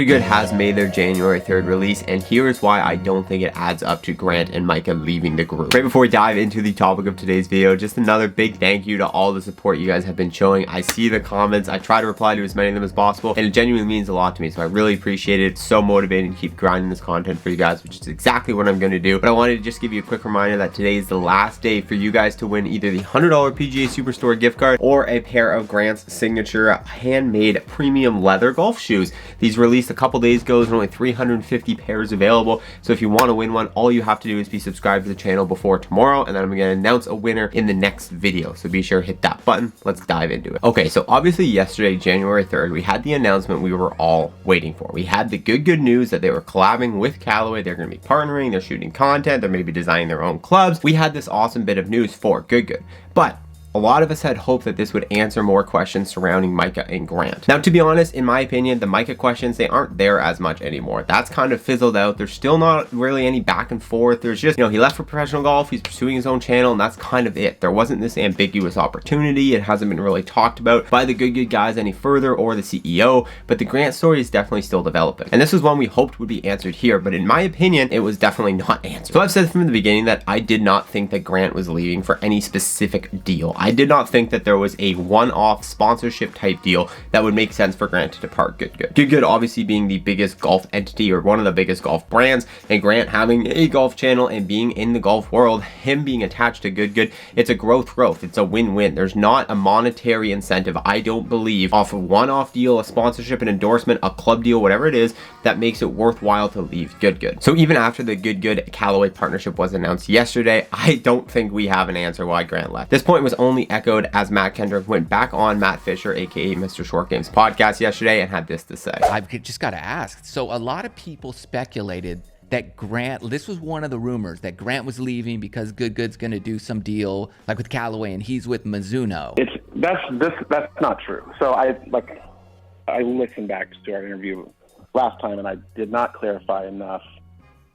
Good has made their January 3rd release, and here is why I don't think it adds up to Grant and Micah leaving the group. Right before we dive into the topic of today's video, just another big thank you to all the support you guys have been showing. I see the comments, I try to reply to as many of them as possible, and it genuinely means a lot to me, so I really appreciate it. It's so motivating to keep grinding this content for you guys, which is exactly what I'm going to do. But I wanted to just give you a quick reminder that today is the last day for you guys to win either the $100 PGA Superstore gift card or a pair of Grant's signature handmade premium leather golf shoes. These released a couple days ago. There's only 350 pairs available, so if you want to win one, all you have to do is be subscribed to the channel before tomorrow, and then I'm going to announce a winner in the next video, so be sure to hit that button. Let's dive into it. Okay, so obviously yesterday, January 3rd, we had the announcement we were all waiting for. We had the good news that they were collabing with Callaway. They're going to be partnering, they're shooting content, they're maybe designing their own clubs. We had this awesome bit of news for Good, but a lot of us had hoped that this would answer more questions surrounding Micah and Grant. Now, to be honest, in my opinion, the Micah questions, they aren't there as much anymore. That's kind of fizzled out. There's still not really any back and forth. There's just, he left for professional golf, he's pursuing his own channel, and that's kind of it. There wasn't this ambiguous opportunity. It hasn't been really talked about by the good guys any further or the CEO, but the Grant story is definitely still developing. And this was one we hoped would be answered here, but in my opinion, it was definitely not answered. So I've said from the beginning that I did not think that Grant was leaving for any specific deal. I did not think that there was a one-off sponsorship type deal that would make sense for Grant to depart Good obviously being the biggest golf entity or one of the biggest golf brands, and Grant having a golf channel and being in the golf world, him being attached to Good, it's a growth. It's a win-win. There's not a monetary incentive, I don't believe, off a one-off deal, a sponsorship, an endorsement, a club deal, whatever it is, that makes it worthwhile to leave Good. So even after the Good Callaway partnership was announced yesterday, I don't think we have an answer why Grant left. This point was only echoed as Matt Kendrick went back on Matt Fisher, aka Mr. Short Game's podcast yesterday, and had this to say. I've just got to ask. So a lot of people speculated that Grant, this was one of the rumors, that Grant was leaving because Good's going to do some deal like with Callaway and he's with Mizuno. That's not true. So I listened back to our interview last time and I did not clarify enough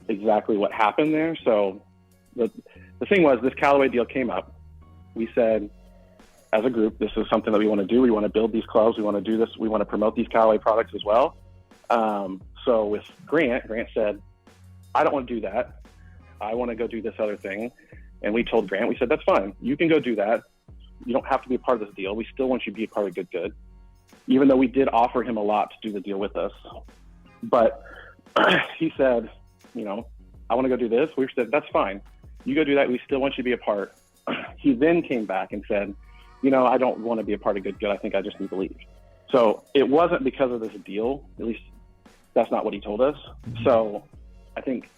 exactly what happened there. So the thing was, this Callaway deal came up. We said, as a group, this is something that we want to do. We want to build these clubs. We want to do this. We want to promote these Callaway products as well. So with Grant said, I don't want to do that. I want to go do this other thing. And we told Grant, we said, that's fine. You can go do that. You don't have to be a part of this deal. We still want you to be a part of Good. Even though we did offer him a lot to do the deal with us. But he said, I want to go do this. We said, that's fine. You go do that. We still want you to be a part. He then came back and said, I don't want to be a part of Good. I think I just need to leave. So it wasn't because of this deal. At least that's not what he told us. So I think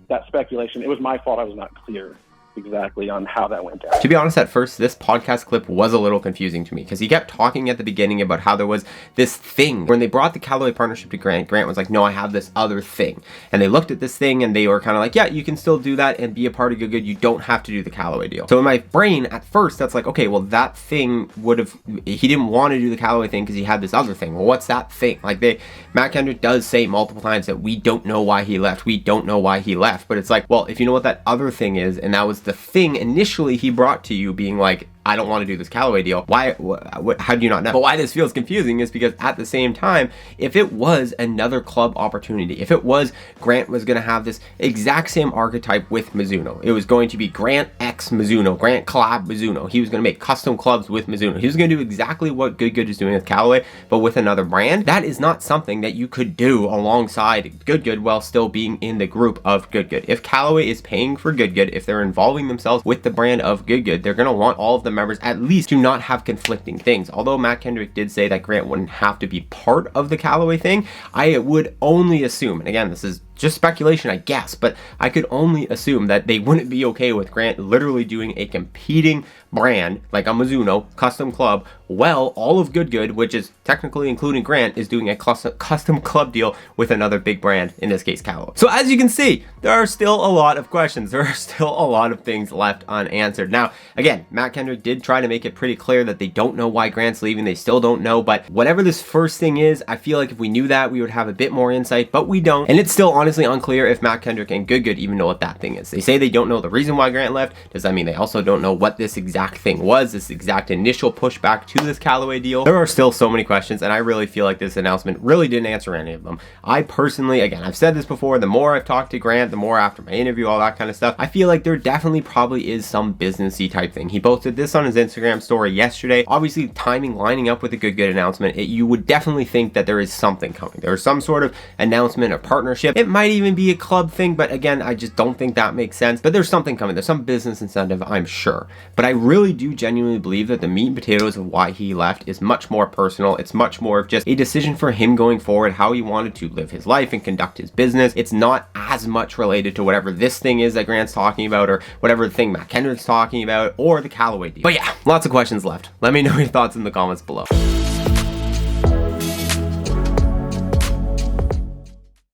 that speculation, it was my fault. I was not clear exactly on how that went down. To be honest, at first, this podcast clip was a little confusing to me because he kept talking at the beginning about how there was this thing. When they brought the Callaway partnership to Grant was like, no, I have this other thing. And they looked at this thing and they were kind of like, yeah, you can still do that and be a part of Good. You don't have to do the Callaway deal. So in my brain, at first, that's like, okay, well, that thing he didn't want to do the Callaway thing because he had this other thing. Well, what's that thing? Matt Kendrick does say multiple times that we don't know why he left. We don't know why he left. But it's like, well, if you know what that other thing is, and that was the thing initially he brought to you being like, I don't want to do this Callaway deal. Why? How do you not know? But why this feels confusing is because at the same time, if it was another club opportunity, if it was Grant was going to have this exact same archetype with Mizuno, it was going to be Grant X Mizuno, Grant collab Mizuno. He was going to make custom clubs with Mizuno. He was going to do exactly what Good is doing with Callaway, but with another brand. That is not something that you could do alongside Good while still being in the group of Good. If Callaway is paying for Good, if they're involving themselves with the brand of Good, they're going to want all of the members at least to not have conflicting things. Although Matt Kendrick did say that Grant wouldn't have to be part of the Callaway thing, I would only assume, and again, this is just speculation, I guess, but I could only assume that they wouldn't be okay with Grant literally doing a competing brand like a Mizuno custom club. Well, all of Good, which is technically including Grant, is doing a custom club deal with another big brand, in this case Callaway. So as you can see, there are still a lot of questions. There are still a lot of things left unanswered. Now, again, Matt Kendrick did try to make it pretty clear that they don't know why Grant's leaving. They still don't know, but whatever this first thing is, I feel like if we knew that, we would have a bit more insight, but we don't. And it's still honestly unclear if Matt Kendrick and Good even know what that thing is. They say they don't know the reason why Grant left. Does that mean they also don't know what this exact exact thing was, this exact initial pushback to this Callaway deal. There are still so many questions, and I really feel like this announcement really didn't answer any of them. I personally, again, I've said this before, the more I've talked to Grant, the more after my interview, all that kind of stuff, I feel like there definitely probably is some businessy type thing. He posted this on his Instagram story yesterday. Obviously, timing lining up with a good announcement, you would definitely think that there is something coming. There's some sort of announcement or partnership. It might even be a club thing, but again, I just don't think that makes sense. But there's something coming. There's some business incentive, I'm sure. But I really do genuinely believe that the meat and potatoes of why he left is much more personal. It's much more of just a decision for him going forward, how he wanted to live his life and conduct his business. It's not as much related to whatever this thing is that Grant's talking about, or whatever thing Matt Kendrick's talking about, or the Callaway deal. But yeah, lots of questions left. Let me know your thoughts in the comments below.